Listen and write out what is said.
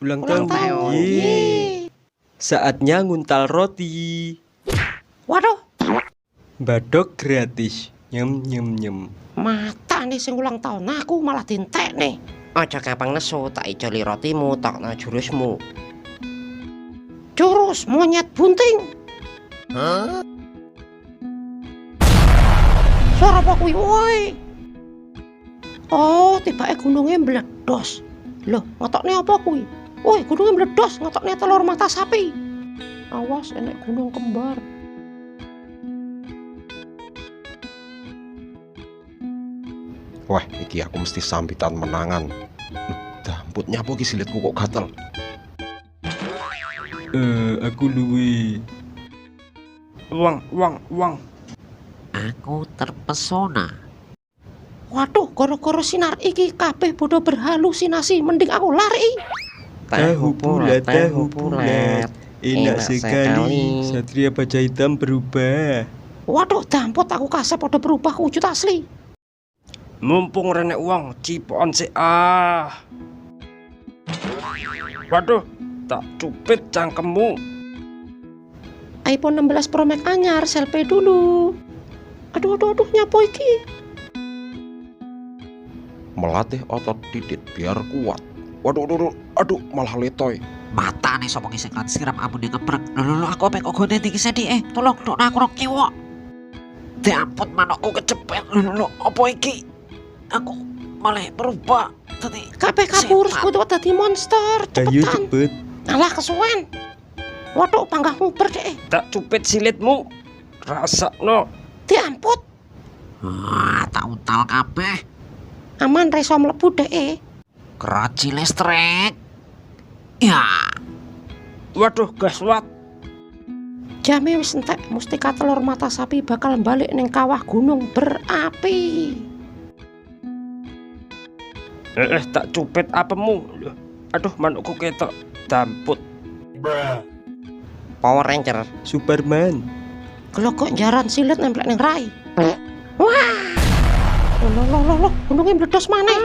Ulang tahun. Yeay. Saatnya nguntal roti. Waduh, Badok gratis. Nyem nyem nyem. mata nih sing ulang tahun aku malah dintek nih. Aja gampang nesu, tak ijoli rotimu, takna jurusmu. Jurus monyet bunting. Suara apa kuwi, woi? Oh, tibake gunungnya meledos. Loh, ngetokne apa kuwi? Woi, gunungnya meledos, ngetokne telur mata sapi. Awas, enek gunung kembar. Wah, iki aku mesti sambitan menangan. Damputnya apa iki silitku kok gatel. Aku luwe. Uang. Aku terpesona. Waduh, gara-gara sinar iki kabeh bodoh berhalusinasi, mending aku lari. Tahu bulat. Enak sekali. Satria baja hitam berubah. Waduh, dampot aku kasep pada berubah ke wujud asli. Mumpung renek uang, cipokan sih Waduh, tak cupit cangkemmu. iPhone 16 Pro Max anyar, selfie dulu. Aduh, nyapo iki? Melatih otot didit biar kuat. Waduh, malah letoy. Mata nih sopo kisah kan siram amun dia ngeprek. Lho aku apa kok gone iki sedih tolong dok aku rok kiwo. Diampun manokku kecepet. Lho apa iki? Aku malah berubah tadi. Kabeh kabur, kudu dadi monster. Ayo Cepetan. cepet. Alah kesuwen. Waduh, panggahmu berdeh. Tak cupit silitmu. Rasakno. Diamput. Tak untal kabeh. Aman reso mlebu deh. Keraci listrik. Ya, Waduh, gaswat. Jame wis entek, mustika telur mata sapi bakal balik ning kawah gunung berapi. Tak cupit apemu. Loh, aduh, manukku ketok. Damput. Power Ranger. Superman. Gelogok jaran silet nemplek ning rai. Wah. Loh, gunungnya meledos maneh.